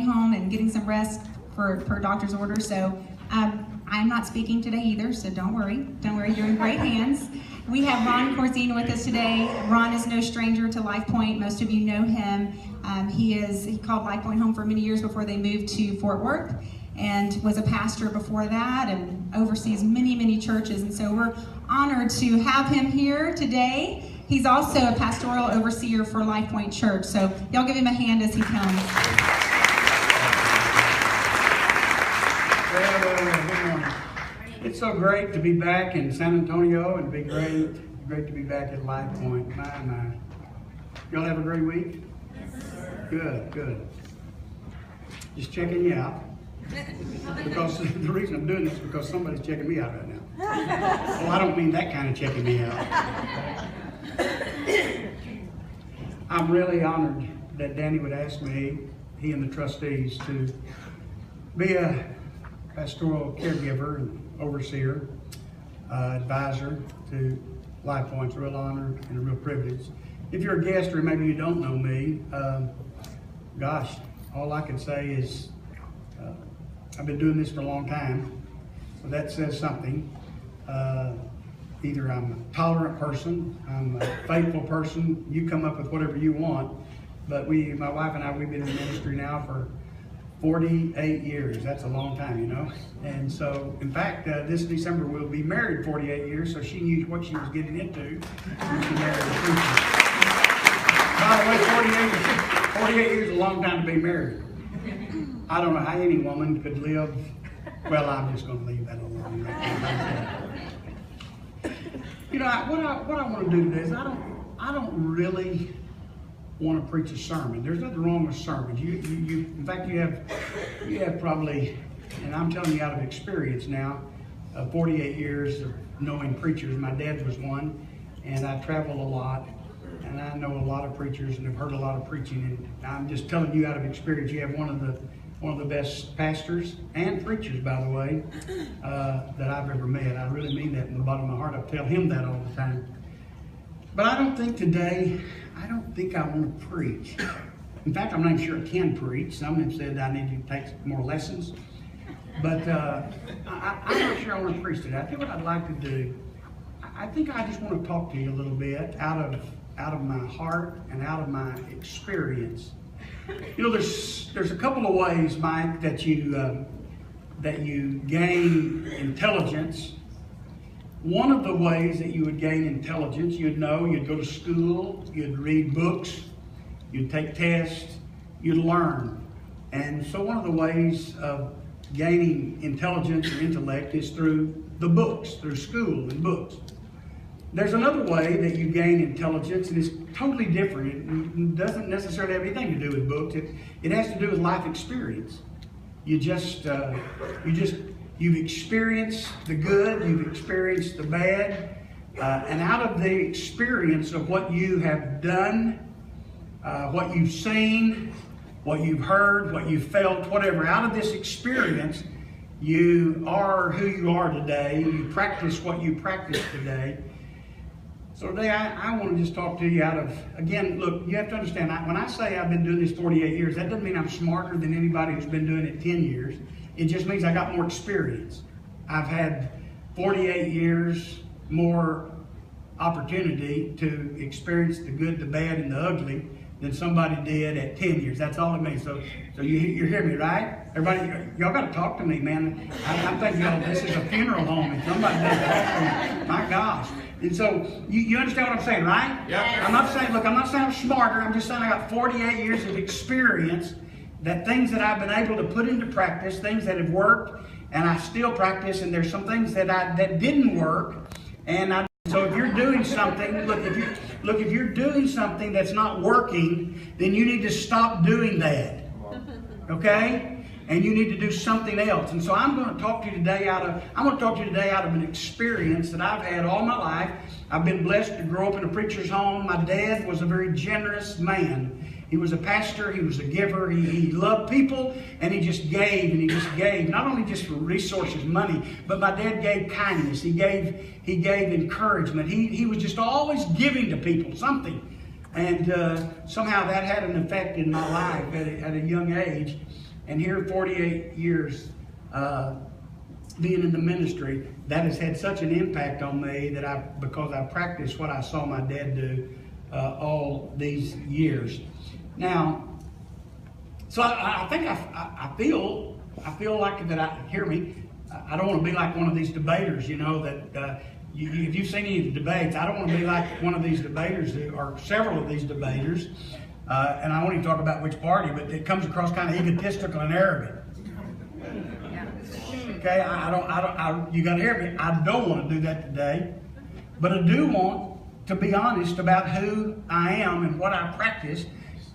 home and getting some rest per doctor's order. So I'm not speaking today either, so don't worry. Don't worry, you're in great hands. We have Ron Corzine with us today. Ron is no stranger to LifePoint. Most of you know him. He called LifePoint home for many years before they moved to Fort Worth, and was a pastor before that and oversees many, many churches. And so we're honored to have him here today. He's also a pastoral overseer for LifePoint Church. So y'all give him a hand as he comes. Well, good morning. It's so great to be back in San Antonio and great to be back at LifePoint. My. Y'all have a great week? Yes, sir. Good. Just checking you out. Because the reason I'm doing this is because somebody's checking me out right now. Well, I don't mean that kind of checking me out. I'm really honored that Danny would ask me, he and the trustees, to be a pastoral caregiver and overseer, advisor to LifePoint. It's a real honor and a real privilege. If you're a guest or maybe you don't know me, gosh, all I can say is I've been doing this for a long time, so that says something. Either I'm a tolerant person, I'm a faithful person, you come up with whatever you want, but my wife and I, we've been in ministry now for 48 years. That's a long time, you know. And so, in fact, this December we'll be married 48 years, so she knew what she was getting into when she married a preacher. By the way, 48 years is a long time to be married. I don't know how any woman could live. Well, I'm just going to leave that alone. You know, what I want to do today is I don't really want to preach a sermon. There's nothing wrong with sermons. In fact, you have probably, and I'm telling you out of experience now, 48 years of knowing preachers. My dad was one, and I travel a lot, and I know a lot of preachers and have heard a lot of preaching. And I'm just telling you out of experience, you have one of the best pastors and preachers, by the way, that I've ever met. I really mean that in the bottom of my heart. I tell him that all the time. But I don't think I want to preach. In fact, I'm not even sure I can preach. Some have said I need to take more lessons. But I'm not sure I want to preach today. I think what I'd like to do, I think I just want to talk to you a little bit out of my heart and out of my experience. You know, there's a couple of ways, Mike, that you gain intelligence. One of the ways that you would gain intelligence, you'd go to school, you'd read books, you'd take tests, you'd learn. And so one of the ways of gaining intelligence or intellect is through the books, through school and books. There's another way that you gain intelligence, and it's totally different. It doesn't necessarily have anything to do with books. It has to do with life experience. You've experienced the good, you've experienced the bad, and out of the experience of what you have done, what you've seen, what you've heard, what you've felt, whatever, out of this experience, you are who you are today. You practice what you practice today. So today I want to just talk to you out of, again, look, you have to understand, when I say I've been doing this 48 years, that doesn't mean I'm smarter than anybody who's been doing it 10 years. It just means I got more experience. I've had 48 years more opportunity to experience the good, the bad, and the ugly than somebody did at 10 years. That's all it means. So you hear me, right? Everybody, y'all got to talk to me, man. I'm thinking, this is a funeral home, and somebody does that. My gosh. And so, you understand what I'm saying, right? Yeah. I'm not saying I'm smarter. I'm just saying I got 48 years of experience, that things that I've been able to put into practice, things that have worked, and I still practice, and there's some things that didn't work. So if you're doing something, if you're doing something that's not working, then you need to stop doing that. Okay? And you need to do something else. And so I'm going to talk to you today out of an experience that I've had all my life. I've been blessed to grow up in a preacher's home. My dad was a very generous man. He was a pastor, he was a giver, he loved people, and he just gave, not only just for resources, money, but my dad gave kindness, he gave encouragement. He was just always giving to people something. And somehow that had an effect in my life at a young age. And here, 48 years being in the ministry, that has had such an impact on me that because I practiced what I saw my dad do all these years. Now, so I think I feel like that. Hear me. I don't want to be like one of these debaters, you know, that if you've seen any of the debates, I don't want to be like one of these debaters, or several of these debaters, and I won't even talk about which party, but it comes across kind of egotistical and arrogant. Okay, you got to hear me. I don't want to do that today, but I do want to be honest about who I am and what I practice.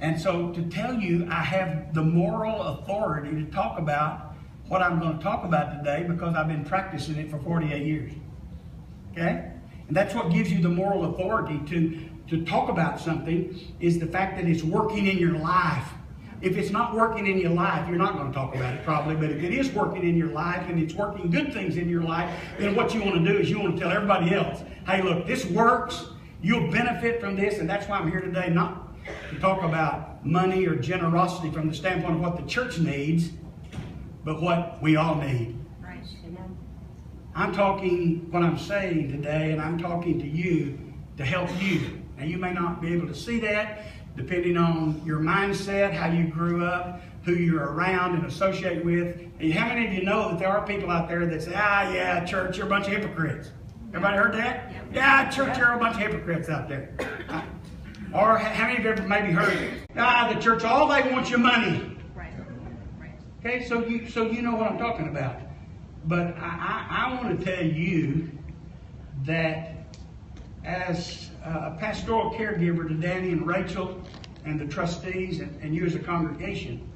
And so to tell you, I have the moral authority to talk about what I'm going to talk about today because I've been practicing it for 48 years. Okay? And that's what gives you the moral authority to talk about something, is the fact that it's working in your life. If it's not working in your life, you're not going to talk about it probably. But if it is working in your life and it's working good things in your life, then what you want to do is you want to tell everybody else, hey, look, this works. You'll benefit from this. And that's why I'm here today, not to talk about money or generosity from the standpoint of what the church needs, but what we all need. Right. I'm talking what I'm saying today, and I'm talking to you to help you. Now, you may not be able to see that, depending on your mindset, how you grew up, who you're around and associate with. And how many of you know that there are people out there that say, yeah, church, you're a bunch of hypocrites? Everybody heard that? Yeah, church, you're a bunch of hypocrites out there. Or how many of you ever maybe heard, the church, all they want your money. Right. Okay, so you know what I'm talking about. But I want to tell you that as a pastoral caregiver to Danny and Rachel and the trustees and you as a congregation,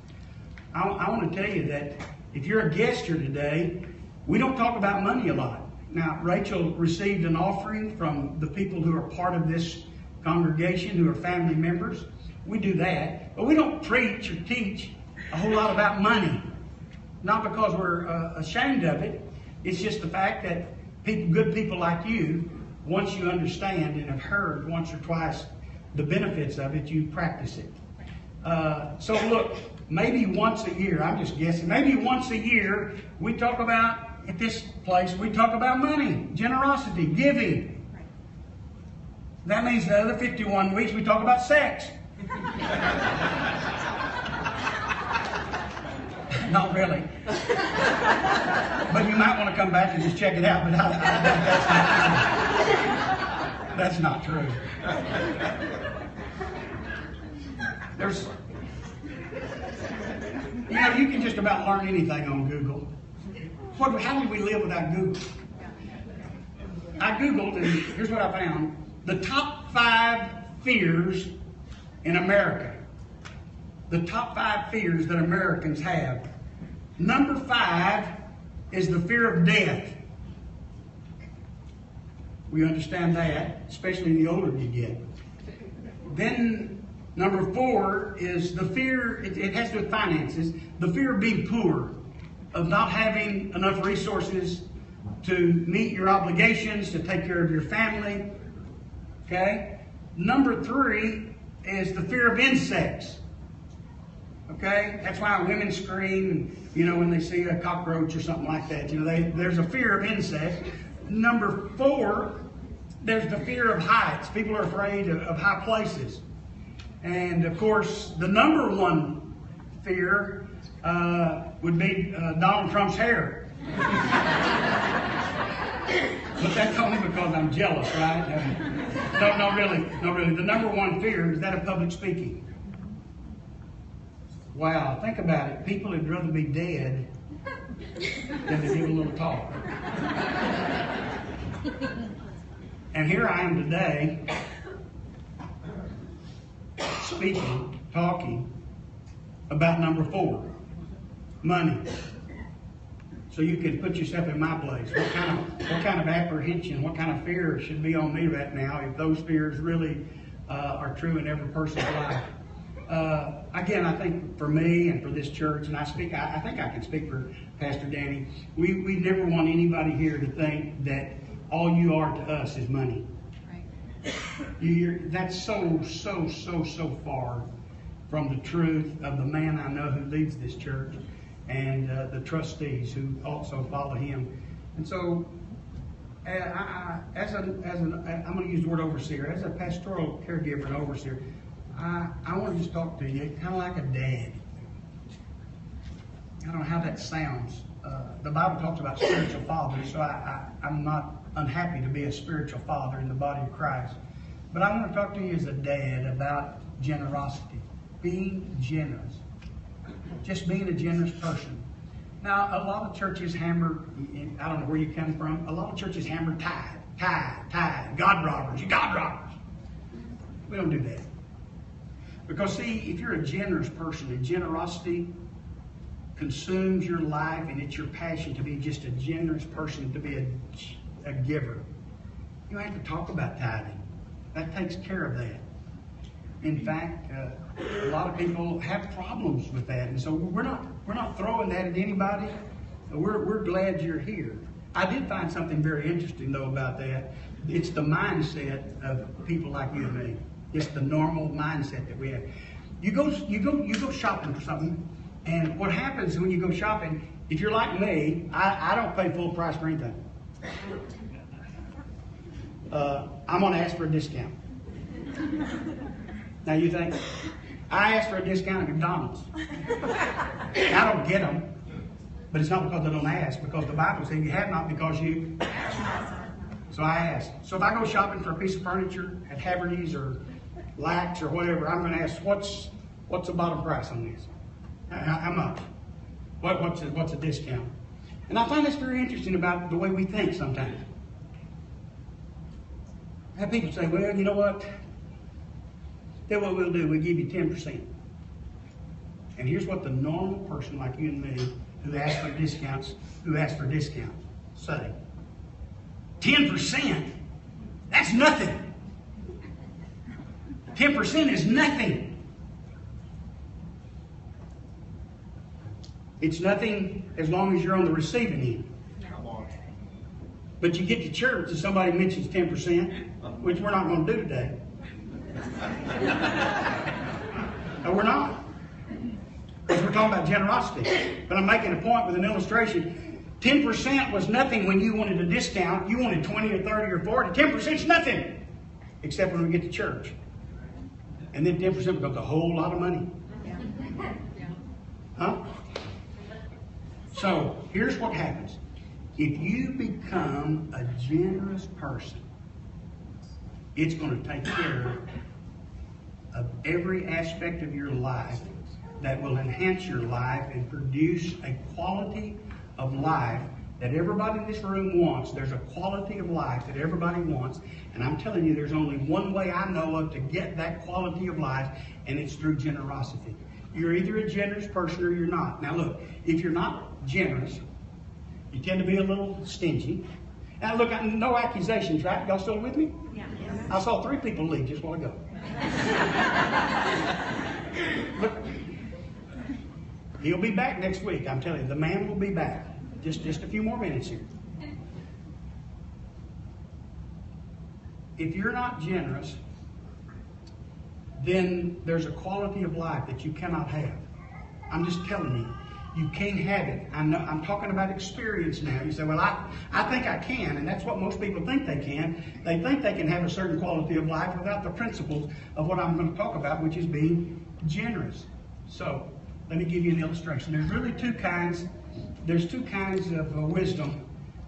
I want to tell you that if you're a guest here today, we don't talk about money a lot. Now, Rachel received an offering from the people who are part of this congregation, who are family members. We do that, but we don't preach or teach a whole lot about money. Not because we're ashamed of it. It's just the fact that good people like you, once you understand and have heard once or twice the benefits of it, you practice it. So look, maybe once a year, I'm just guessing, maybe once a year, we talk about, at this place, we talk about money, generosity, giving. That means the other 51 weeks we talk about sex. Not really. But you might want to come back and just check it out. But that's not true. You can just about learn anything on Google. How did we live without Google? I Googled, and here's what I found. The top 5 fears in America. The top 5 fears that Americans have. Number 5 is the fear of death. We understand that, especially the older you get. Then number 4 is the fear, it has to do with finances, the fear of being poor, of not having enough resources to meet your obligations, to take care of your family. Okay? Number 3 is the fear of insects. Okay? That's why women scream, when they see a cockroach or something like that. There's a fear of insects. Number 4, there's the fear of heights. People are afraid of high places. And of course, the number 1 fear would be Donald Trump's hair. But that's only because I'm jealous, right? No, really. The number 1 fear is that of public speaking. Wow, think about it. People would rather be dead than to give a little talk. And here I am today, speaking, talking about number 4, money. So you can put yourself in my place. What kind of apprehension, what kind of fear should be on me right now if those fears really are true in every person's life? Again, I think for me and for this church, and I think I can speak for Pastor Danny, we never want anybody here to think that all you are to us is money. Right. That's so far from the truth of the man I know who leads this church and the trustees who also follow him. And so, I'm going to use the word overseer. As a pastoral caregiver and overseer, I want to just talk to you kind of like a dad. I don't know how that sounds. The Bible talks about spiritual fathers, so I'm not unhappy to be a spiritual father in the body of Christ. But I want to talk to you as a dad about generosity, being generous, just being a generous person. Now, a lot of churches hammer, I don't know where you come from, a lot of churches hammer tithe, God robbers, you God robbers. We don't do that. Because see, if you're a generous person, and generosity consumes your life and it's your passion to be just a generous person, to be a giver, you don't have to talk about tithing. That takes care of that. In fact, a lot of people have problems with that, and so we're not throwing that at anybody. We're glad you're here. I did find something very interesting though about that. It's the mindset of people like you and me. It's the normal mindset that we have. You go shopping for something, and what happens when you go shopping? If you're like me, I don't pay full price for anything. I'm going to ask for a discount. Now you think, I asked for a discount at McDonald's. I don't get them, but it's not because I don't ask, because the Bible says you have not because you ask not. So I ask. So if I go shopping for a piece of furniture at Haverty's or Lax or whatever, I'm going to ask, what's the bottom price on this? How much? What's a discount? And I find this very interesting about the way we think sometimes. I have people say, well, you know what? Then what we'll do, we'll give you 10%. And here's what the normal person like you and me who asks for discounts say. 10%? That's nothing. 10% is nothing. It's nothing as long as you're on the receiving end. But you get to church and somebody mentions 10%, which we're not going to do today. No, we're not. Because we're talking about generosity. But I'm making a point with an illustration. 10% was nothing when you wanted a discount. You wanted 20 or 30 or 40. 10% is nothing. Except when we get to church. And then 10% becomes a whole lot of money. Huh? So, here's what happens. If you become a generous person, it's going to take care of every aspect of your life that will enhance your life and produce a quality of life that everybody in this room wants. There's a quality of life that everybody wants, and I'm telling you, there's only one way I know of to get that quality of life, and it's through generosity. You're either a generous person or you're not. Now look, if you're not generous, you tend to be a little stingy. Now look, no accusations, right? Y'all still with me? Yeah. I saw 3 people leave just a while ago. Look, he'll be back next week. I'm telling you, the man will be back. Just a few more minutes here. If you're not generous, then there's a quality of life that you cannot have. I'm just telling you. You can't have it. I'm talking about experience now. You say, well, I think I can, and that's what most people think they can. They think they can have a certain quality of life without the principles of what I'm going to talk about, which is being generous. So, let me give you an illustration. There's really two kinds. There's 2 kinds of wisdom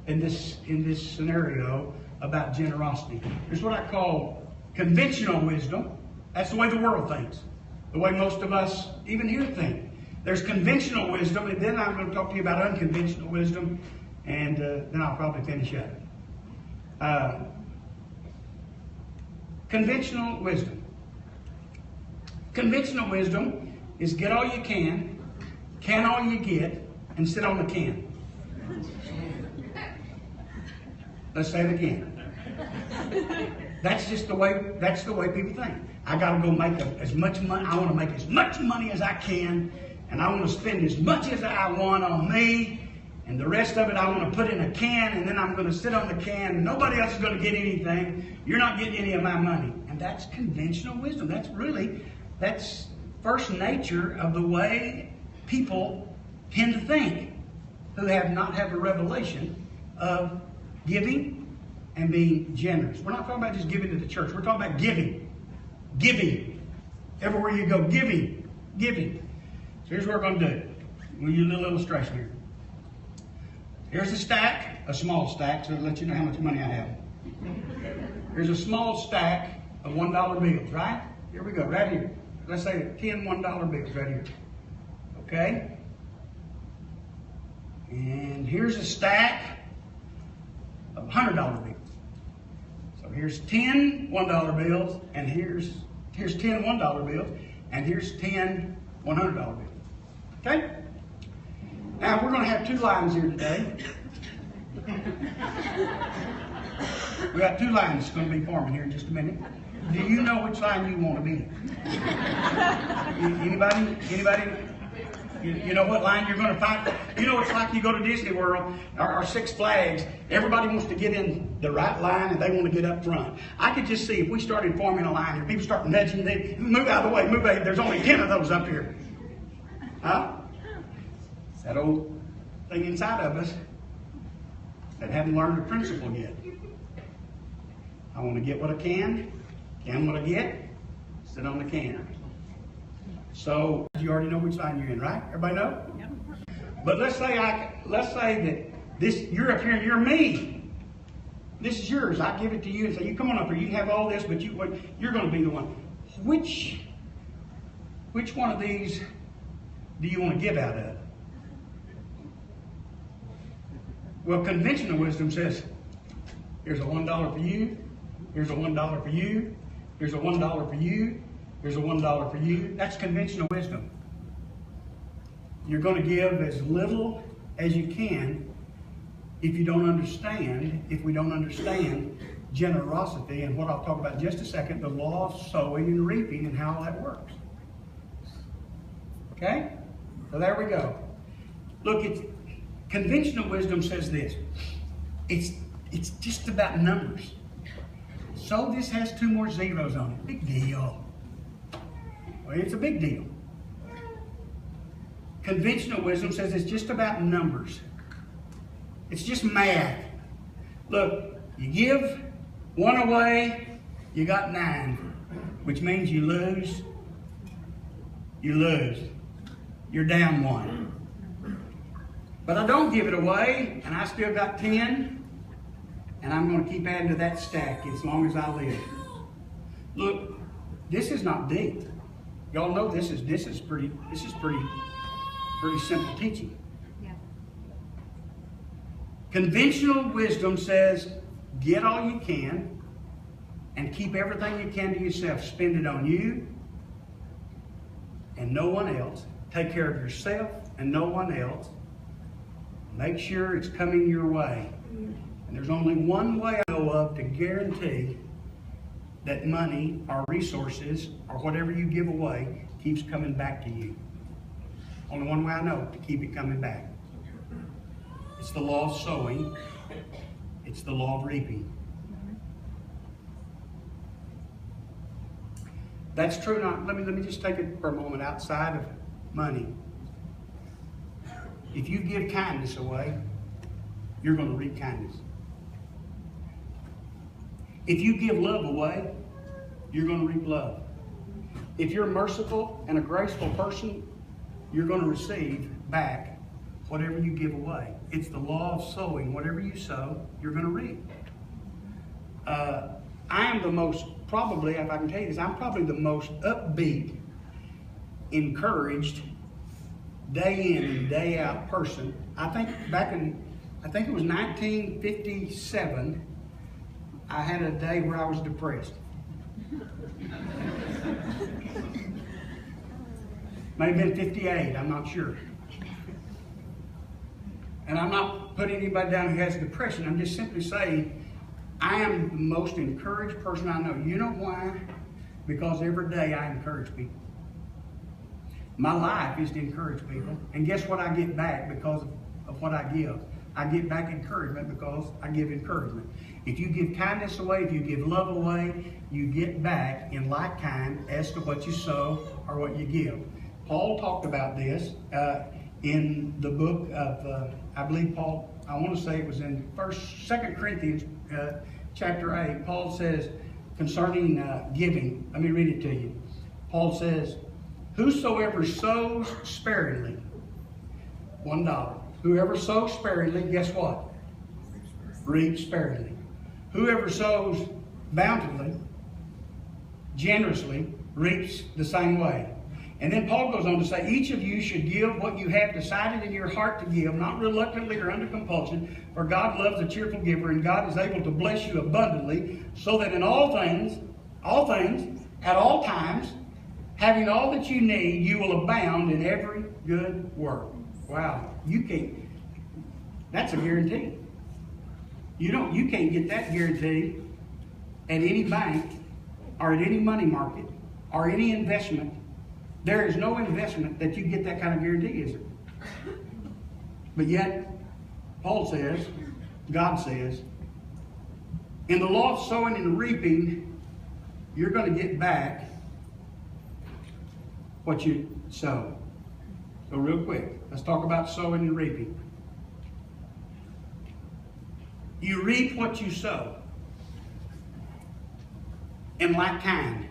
in this scenario about generosity. There's what I call conventional wisdom. That's the way the world thinks. The way most of us, even here, think. There's conventional wisdom, and then I'm going to talk to you about unconventional wisdom, and then I'll probably finish up. Conventional wisdom. Conventional wisdom is get all you can all you get, and sit on the can. Let's say it again. That's the way people think. I got to go make as much money. I want to make as much money as I can. And I want to spend as much as I want on me, and the rest of it I'm going to put in a can, and then I'm going to sit on the can. Nobody else is going to get anything. You're not getting any of my money. And that's conventional wisdom. That's first nature of the way people tend to think who have not had the revelation of giving and being generous. We're not talking about just giving to the church. We're talking about giving. Giving. Everywhere you go, giving. Giving. So here's what we're going to do. We'll use a little illustration here. Here's a stack, a small stack, so to let you know how much money I have. Here's a small stack of $1 bills, right? Here we go, right here. Let's say 10 $1 bills right here. Okay? And here's a stack of $100 bills. So here's 10 $1 bills, and here's 10 $1 bills, and here's 10 $100 bills. Okay? Now we're going to have two lines here today. We got two lines going to be forming here in just a minute. Do you know which line you want to be? Anybody? You know what line you're going to fight? You know, it's like you go to Disney World or Six Flags. Everybody wants to get in the right line and they want to get up front. I could just see if we started forming a line and people start nudging, they move out of the way, move out. There's only 10 of those up here. Huh? It's that old thing inside of us that haven't learned the principle yet. I want to get what I can what I get, sit on the can. So you already know which line you're in, right? Everybody know? Yep. But let's say that this you're up here and you're me. This is yours. I give it to you and say, you come on up here. You have all this, but you're going to be the one. Which one of these do you want to give out of? Well, conventional wisdom says, here's a $1 for you. Here's a $1 for you. Here's a $1 for you. Here's a $1 for you. That's conventional wisdom. You're going to give as little as you can if we don't understand generosity and what I'll talk about in just a second, the law of sowing and reaping and how that works. Okay? So there we go. Look, conventional wisdom says this. It's just about numbers. So this has 2 more zeros on it. Big deal. Well, it's a big deal. Conventional wisdom says it's just about numbers. It's just math. Look, you give 1 away, you got 9, which means you lose. You lose. You're down 1. But I don't give it away, and I still got 10. And I'm going to keep adding to that stack as long as I live. Look, this is not deep. Y'all know this is pretty simple teaching. Yeah. Conventional wisdom says, get all you can and keep everything you can to yourself. Spend it on you and no one else. Take care of yourself and no one else. Make sure it's coming your way. And there's only one way I know of to guarantee that money or resources or whatever you give away keeps coming back to you. Only one way I know to keep it coming back. It's the law of sowing. It's the law of reaping. That's true. Now, let me just take it for a moment outside of money. If you give kindness away, you're going to reap kindness. If you give love away, you're going to reap love. If you're merciful and a graceful person, you're going to receive back whatever you give away. It's the law of sowing. Whatever you sow, you're going to reap. I am the most, probably, if I can tell you this, I'm probably the most upbeat, encouraged, day in and day out person. I think it was 1957, I had a day where I was depressed. May have been 58, I'm not sure. And I'm not putting anybody down who has depression. I'm just simply saying I am the most encouraged person I know. You know why? Because every day I encourage people. My life is to encourage people. And guess what I get back because of of what I give. I get back encouragement because I give encouragement. If you give kindness away, if you give love away, you get back in like kind as to what you sow or what you give. Paul talked about this in the book of, I believe Paul, I want to say it was in 2 Corinthians chapter 8. Paul says concerning giving, let me read it to you. Paul says, whosoever sows sparingly, $1. Whoever sows sparingly, guess what? Reaps sparingly. Whoever sows bountifully, generously, reaps the same way. And then Paul goes on to say, each of you should give what you have decided in your heart to give, not reluctantly or under compulsion, for God loves a cheerful giver, and God is able to bless you abundantly, so that in all things, at all times, having all that you need, you will abound in every good work. Wow, you can't, that's a guarantee. You can't get that guarantee at any bank or at any money market or any investment. There is no investment that you get that kind of guarantee, is it? But yet, Paul says, God says, in the law of sowing and reaping, you're going to get back what you sow. So real quick, let's talk about sowing and reaping. You reap what you sow. In like kind.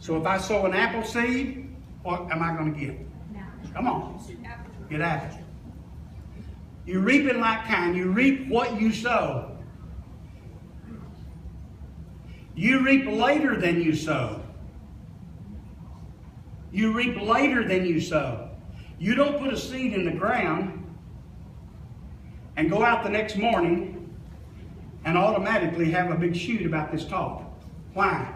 So if I sow an apple seed, what am I going to get? No. Come on. Get apple. You reap in like kind. You reap what you sow. You reap later than you sow. You reap later than you sow. You don't put a seed in the ground and go out the next morning and automatically have a big shoot about this tall. Why?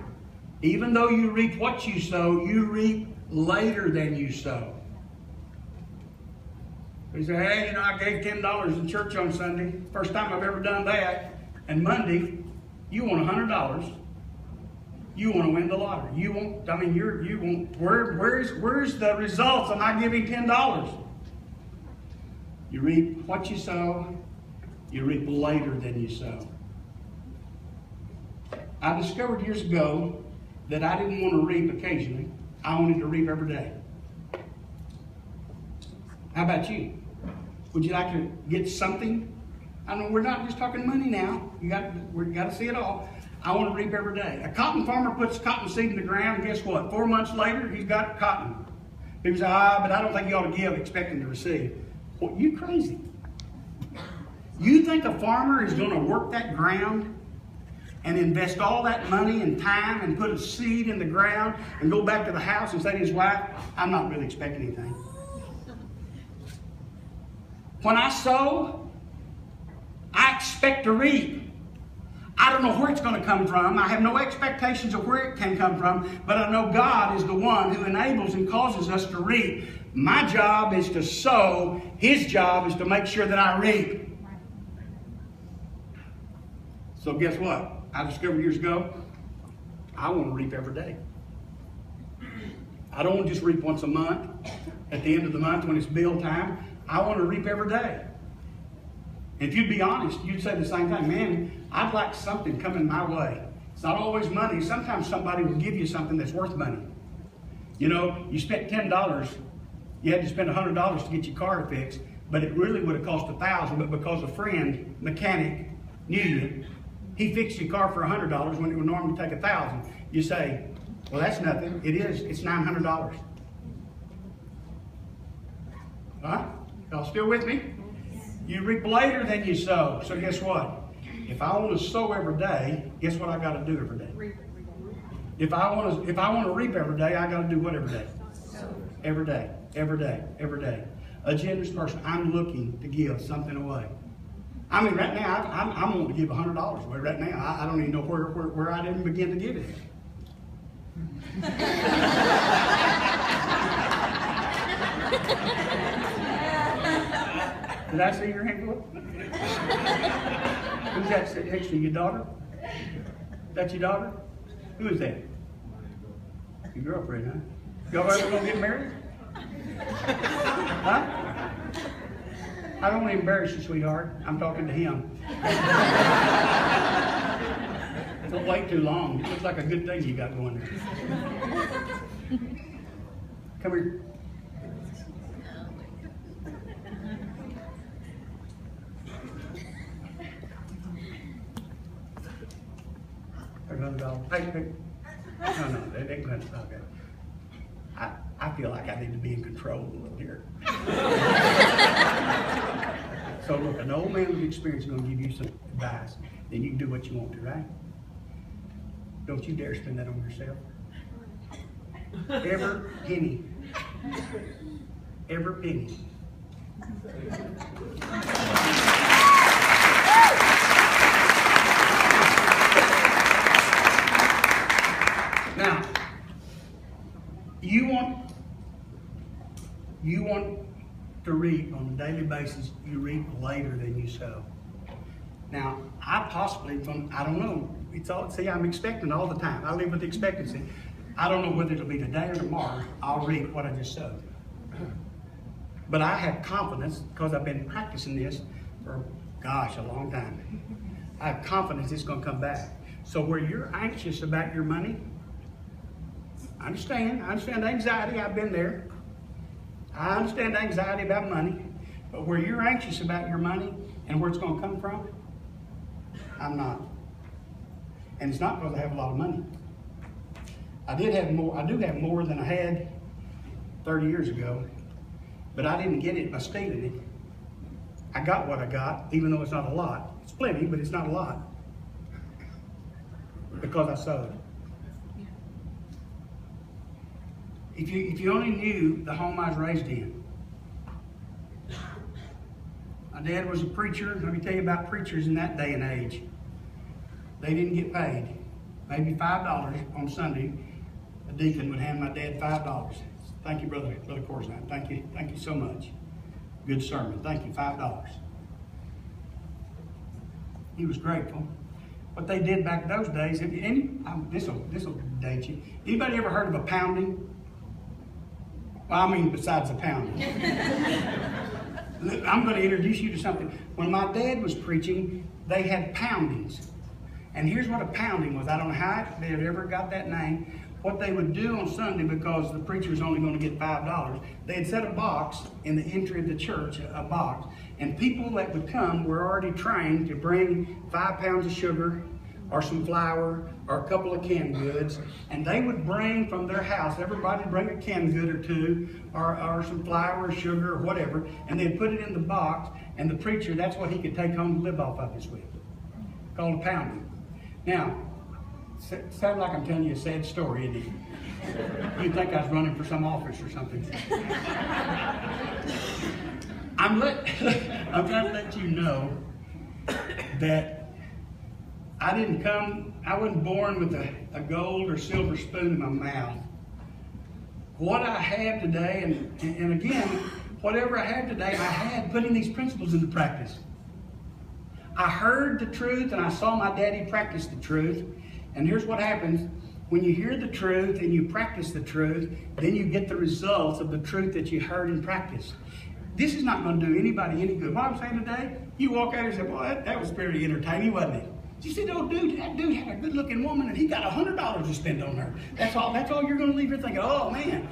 Even though you reap what you sow, you reap later than you sow. You say, hey, I gave $10 in church on Sunday. First time I've ever done that. And Monday, you want $100. You want to win the lottery. You want, where's the results of my giving $10? You reap what you sow. You reap later than you sow. I discovered years ago that I didn't want to reap occasionally. I wanted to reap every day. How about you? Would you like to get something? I know we're not just talking money now. We got to see it all. I want to reap every day. A cotton farmer puts cotton seed in the ground, and guess what? 4 months later, he's got cotton. People say, but I don't think you ought to give expecting to receive. Well, you crazy. You think a farmer is going to work that ground and invest all that money and time and put a seed in the ground and go back to the house and say to his wife, I'm not really expecting anything. When I sow, I expect to reap. I don't know where it's going to come from. I have no expectations of where it can come from, but I know God is the one who enables and causes us to reap. My job is to sow. His job is to make sure that I reap. So guess what? I discovered years ago, I want to reap every day. I don't want to just reap once a month. At the end of the month when it's bill time, I want to reap every day. If you'd be honest, you'd say the same thing. Man, I'd like something coming my way. It's not always money. Sometimes somebody will give you something that's worth money. You spent $10. You had to spend $100 to get your car fixed, but it really would have cost $1,000. But because a friend, mechanic, knew you, he fixed your car for $100 when it would normally take $1,000. You say, well, that's nothing. It is. It's $900. Huh? Y'all still with me? You reap later than you sow. So guess what? If I want to sow every day, guess what I got to do every day? If I want to reap every day, I got to do what every day? Every day, every day, every day. A generous person. I'm looking to give something away. I mean, right now, I'm wanting to give $100 away. Right now, I don't even know where I'd even begin to give it. Did I see your hand go up? Who's that sitting next to you? Your daughter? That's your daughter? Who is that? Your girlfriend, huh? Y'all ever gonna get married? Huh? I don't want to embarrass you, sweetheart. I'm talking to him. Don't wait too long. It looks like a good thing you got going there. Come here. $100. Hey. No, they ain't gonna. Okay. I feel like I need to be in control a little here. So look, an old man with experience is going to give you some advice. Then you can do what you want to, right? Don't you dare spend that on yourself. Every penny. Every penny. Now, you want to reap on a daily basis, you reap later than you sow. Now, I don't know. See, I'm expecting all the time. I live with expectancy. I don't know whether it'll be today or tomorrow. I'll reap what I just sowed. But I have confidence because I've been practicing this for, gosh, a long time. I have confidence it's going to come back. So where you're anxious about your money, I understand anxiety. I've been there. I understand anxiety about money. But where you're anxious about your money and where it's going to come from, I'm not. And it's not because I have a lot of money. I do have more than I had 30 years ago. But I didn't get it by stealing it. I got what I got, even though it's not a lot. It's plenty, but it's not a lot. Because I sowed. If you only knew the home I was raised in. My dad was a preacher. Let me tell you about preachers in that day and age. They didn't get paid. Maybe $5 on Sunday. A deacon would hand my dad $5. Thank you, Brother Corzine. Thank you so much. Good sermon. Thank you, $5. He was grateful. What they did back those days, this will date you. Anybody ever heard of a pounding? Well, I mean, besides a pounding. I'm going to introduce you to something. When my dad was preaching, they had poundings. And here's what a pounding was. I don't know how they had ever got that name. What they would do on Sunday, because the preacher was only going to get $5, they'd set a box in the entry of the church, a box, and people that would come were already trained to bring 5 pounds of sugar or some flour or a couple of canned goods, and they would bring from their house, everybody would bring a canned good or two, or some flour or sugar or whatever, and they'd put it in the box, and the preacher, that's what he could take home to live off of this week. Called a pounding. Now, sounds like I'm telling you a sad story, isn't it? You'd think I was running for some office or something. I'm trying to let you know that I wasn't born with a gold or silver spoon in my mouth. What I have today, and again, whatever I have today, I had putting these principles into practice. I heard the truth and I saw my daddy practice the truth. And here's what happens. When you hear the truth and you practice the truth, then you get the results of the truth that you heard and practiced. This is not going to do anybody any good. What I'm saying today, you walk out and say, well, that was very entertaining, wasn't it? You see, that dude had a good-looking woman and he got $100 to spend on her. That's all you're going to leave here thinking, oh, man.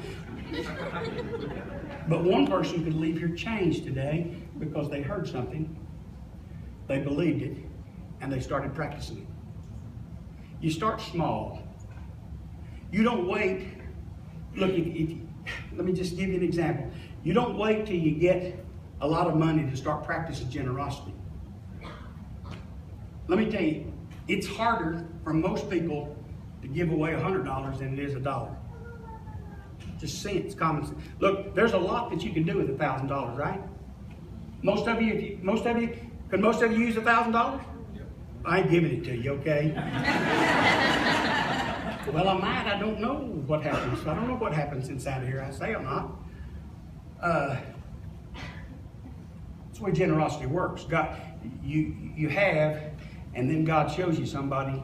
But one person could leave here changed today because they heard something, they believed it, and they started practicing it. You start small. You don't wait. Look, let me just give you an example. You don't wait till you get a lot of money to start practicing generosity. Let me tell you, it's harder for most people to give away $100 than it is $1. Just sense, common sense. Look, there's a lot that you can do with $1,000, right? Most of you, could most of you use $1,000? I ain't giving it to you, okay? Well, I might. I don't know what happens. I don't know what happens inside of here. I say I'm not. That's the way generosity works. God, you have, and then God shows you somebody,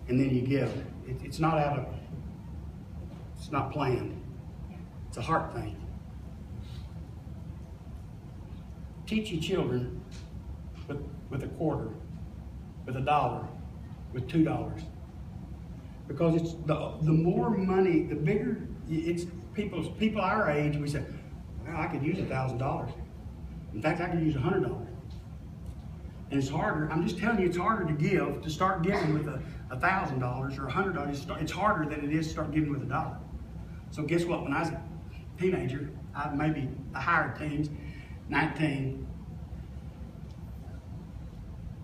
and then you give. It's not planned. It's a heart thing. teach your children with a quarter, with $1, with $2. Because it's the more money, the bigger it's people our age, we say, well, I could use $1,000. In fact, I could use $100. And it's harder, I'm just telling you, it's harder to start giving with $1,000 or $100. It's harder than it is to start giving with $1. So guess what, when I was a teenager, maybe the higher teens, 19,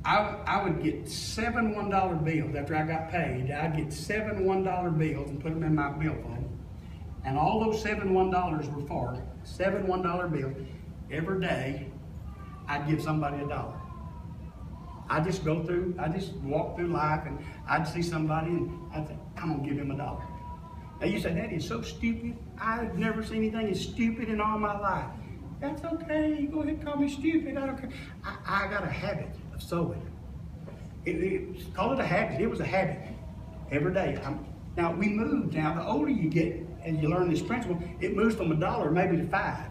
I would get 7 $1 bills after I got paid. I'd get 7 $1 bills and put them in my billfold. And all those 7 $1 were for 7 $1 bills. Every day, I'd give somebody $1. I just walk through life and I'd see somebody and I'd say, I'm gonna give him $1. Now you say, that is so stupid. I've never seen anything as stupid in all my life. That's okay, go ahead and call me stupid, I don't care. I got a habit of sowing. Call it a habit, it was a habit. Every day. Now we moved now, the older you get and you learn this principle, it moves from $1 maybe to 5.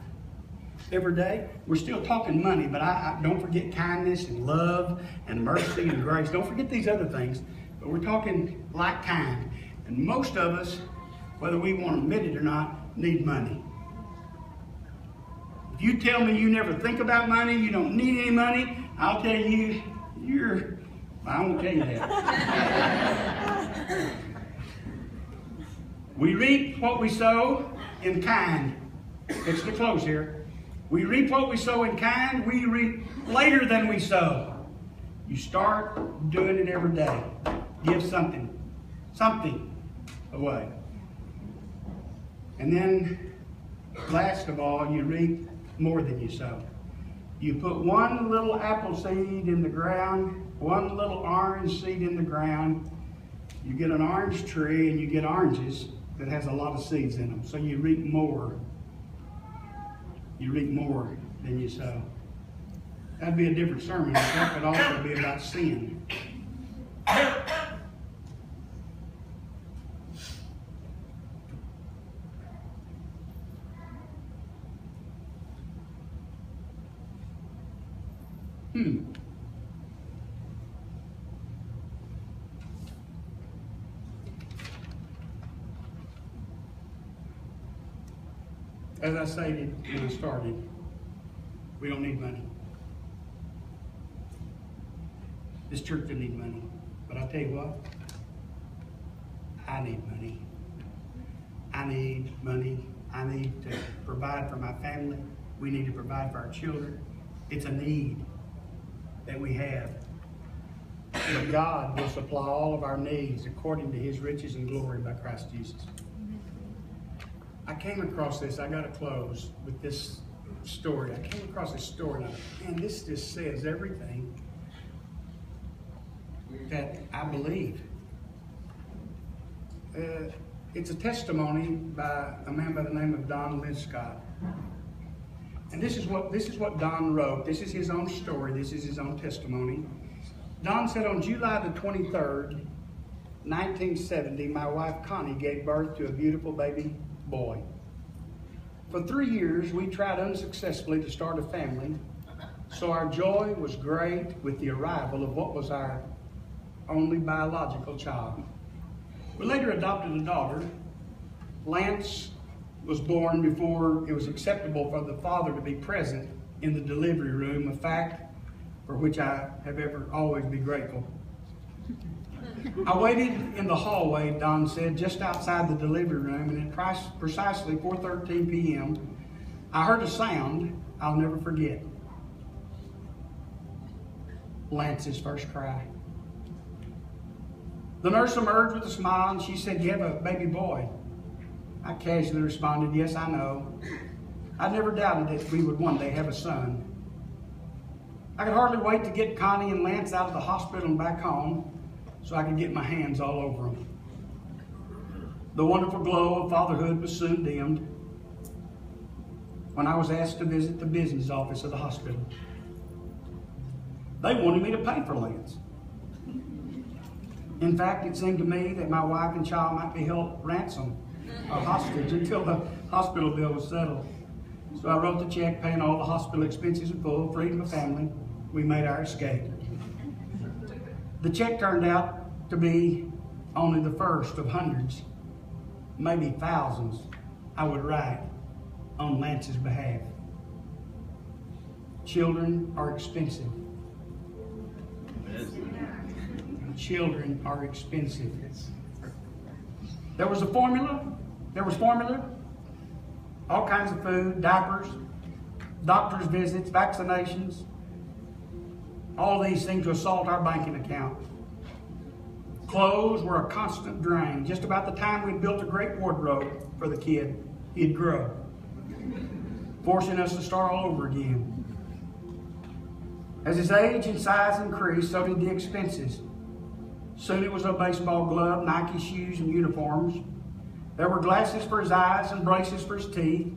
Every day, we're still talking money, but I don't forget kindness and love and mercy and grace. Don't forget these other things, but we're talking like kind. And most of us, whether we want to admit it or not, need money. If you tell me you never think about money, you don't need any money, I'll tell you, I won't tell you that. We reap what we sow in kind. It's the close here. We reap what we sow in kind, we reap later than we sow. You start doing it every day. Give something away. And then, last of all, you reap more than you sow. You put one little apple seed in the ground, one little orange seed in the ground, you get an orange tree and you get oranges that has a lot of seeds in them. So you reap more. You reap more than you sow. That'd be a different sermon. That could also be about sin. As I stated when I started, we don't need money. This church doesn't need money. But I tell you what, I need money. I need money. I need to provide for my family. We need to provide for our children. It's a need that we have. But God will supply all of our needs according to His riches and glory by Christ Jesus. I came across this, I got to close with this story. I came across this story and this just says everything that I believe. It's a testimony by a man by the name of Don Linscott. And this is what Don wrote. This is his own story. This is his own testimony. Don said, on July the 23rd, 1970, my wife Connie gave birth to a beautiful baby boy. For 3 years, we tried unsuccessfully to start a family, so our joy was great with the arrival of what was our only biological child. We later adopted a daughter. Lance was born before it was acceptable for the father to be present in the delivery room, a fact for which I have ever always been grateful. I waited in the hallway, Don said, just outside the delivery room, and at precisely 4:13 p.m., I heard a sound I'll never forget. Lance's first cry. The nurse emerged with a smile, and she said, you have a baby boy. I casually responded, yes, I know. I never doubted that we would one day have a son. I could hardly wait to get Connie and Lance out of the hospital and back home so I could get my hands all over them. The wonderful glow of fatherhood was soon dimmed when I was asked to visit the business office of the hospital. They wanted me to pay for Lance. In fact, it seemed to me that my wife and child might be held ransom or hostage until the hospital bill was settled. So I wrote the check paying all the hospital expenses in full, freed my family. We made our escape. The check turned out to be only the first of hundreds, maybe thousands, I would write on Lance's behalf. Children are expensive. Children are expensive. There was formula, all kinds of food, diapers, doctor's visits, vaccinations, all these things to assault our banking account. Clothes were a constant drain. Just about the time we built a great wardrobe for the kid, he'd grow, forcing us to start all over again. As his age and size increased, so did the expenses. Soon it was a baseball glove, Nike shoes, and uniforms. There were glasses for his eyes and braces for his teeth.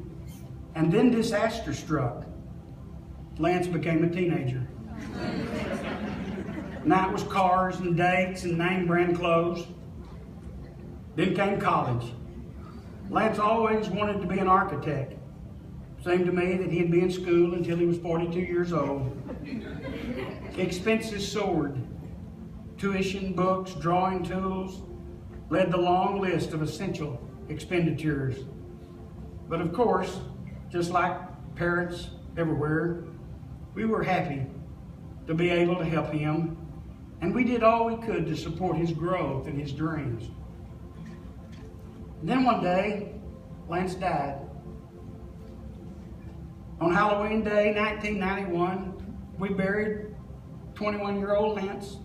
And then disaster struck. Lance became a teenager. Now it was cars and dates and name brand clothes. Then came college. Lance always wanted to be an architect. Seemed to me that he'd be in school until he was 42 years old. Expenses soared. Tuition, books, drawing tools led the long list of essential expenditures. But of course, just like parents everywhere, we were happy to be able to help him, and we did all we could to support his growth and his dreams. And then one day, Lance died. On Halloween Day, 1991, we buried 21-year-old Lance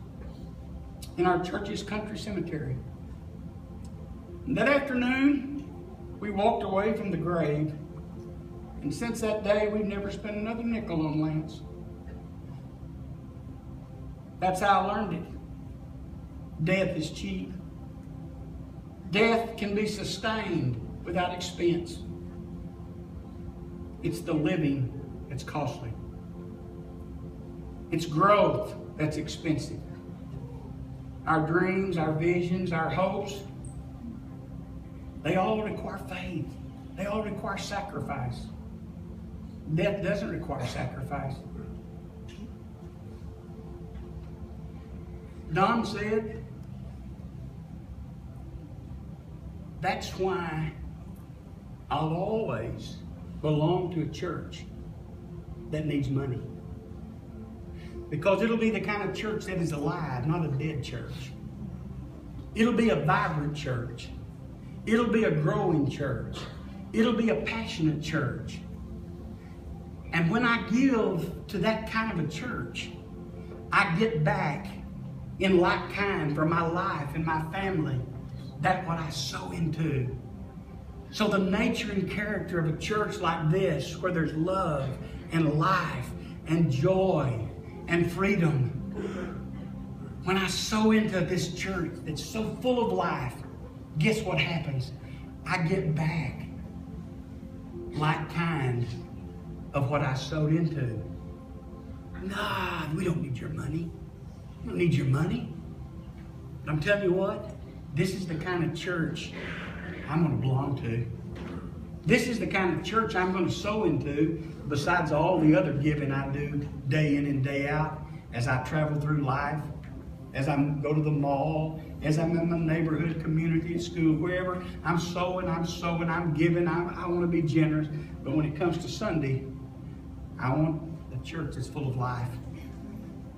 in our church's country cemetery. And that afternoon, we walked away from the grave, and since that day, we've never spent another nickel on Lance. That's how I learned it. Death is cheap. Death can be sustained without expense. It's the living that's costly. It's growth that's expensive. Our dreams, our visions, our hopes, they all require faith. They all require sacrifice. Death doesn't require sacrifice. Don said, that's why I'll always belong to a church that needs money. Because it'll be the kind of church that is alive, not a dead church. It'll be a vibrant church. It'll be a growing church. It'll be a passionate church. And when I give to that kind of a church, I get back in like kind for my life and my family. That's what I sow into. So the nature and character of a church like this, where there's love and life and joy and freedom, when I sow into this church that's so full of life, guess what happens? I get back like kind of what I sowed into. Nah, we don't need your money. We don't need your money. But I'm telling you what, this is the kind of church I'm going to belong to. This is the kind of church I'm going to sow into, besides all the other giving I do day in and day out as I travel through life, as I go to the mall, as I'm in my neighborhood, community, at school, wherever. I'm sowing, I'm giving, I want to be generous. But when it comes to Sunday, I want a church that's full of life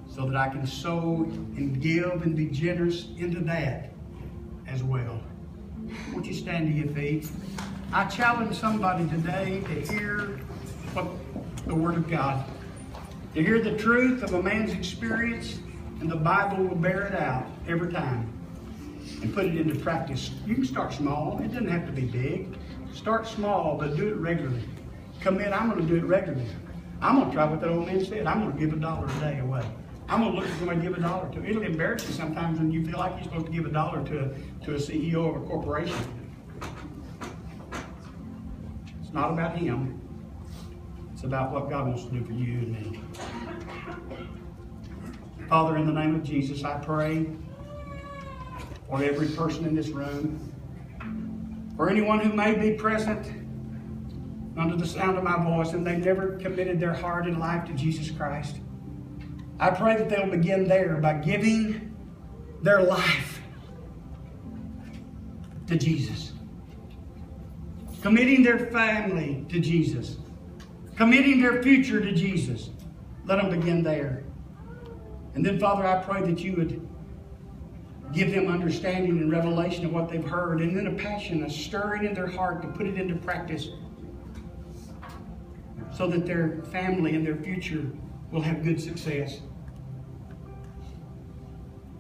so that I can sow and give and be generous into that as well. Won't you stand to your feet? I challenge somebody today to hear what the Word of God, to hear the truth of a man's experience, and the Bible will bear it out every time and put it into practice. You can start small. It doesn't have to be big. Start small, but do it regularly. Commit, I'm going to do it regularly. I'm going to try what that old man said. I'm going to give $1 a day away. I'm going to look at somebody give $1 to. It'll embarrass you sometimes when you feel like you're supposed to give $1 to a CEO of a corporation. It's not about him. It's about what God wants to do for you and me. Father, in the name of Jesus, I pray for every person in this room, for anyone who may be present under the sound of my voice, and they've never committed their heart and life to Jesus Christ, I pray that they'll begin there by giving their life to Jesus. Committing their family to Jesus. Committing their future to Jesus. Let them begin there. And then, Father, I pray that you would give them understanding and revelation of what they've heard, and then a passion, a stirring in their heart to put it into practice so that their family and their future will have good success.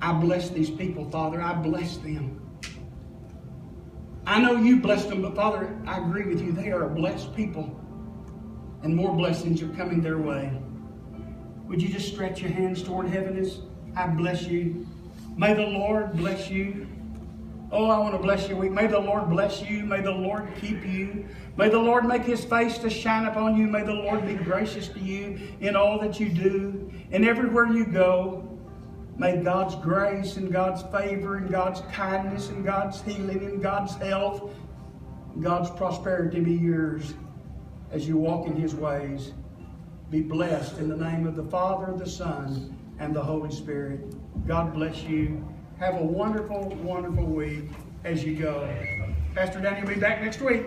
I bless these people, Father. I bless them. I know you blessed them, but Father, I agree with you. They are a blessed people, and more blessings are coming their way. Would you just stretch your hands toward heaven as I bless you? May the Lord bless you. Oh, I want to bless you. May the Lord bless you. May the Lord keep you. May the Lord make his face to shine upon you. May the Lord be gracious to you in all that you do and everywhere you go. May God's grace and God's favor and God's kindness and God's healing and God's health and God's prosperity be yours as you walk in his ways. Be blessed in the name of the Father, the Son, and the Holy Spirit. God bless you. Have a wonderful, wonderful week as you go. Pastor Danny will be back next week.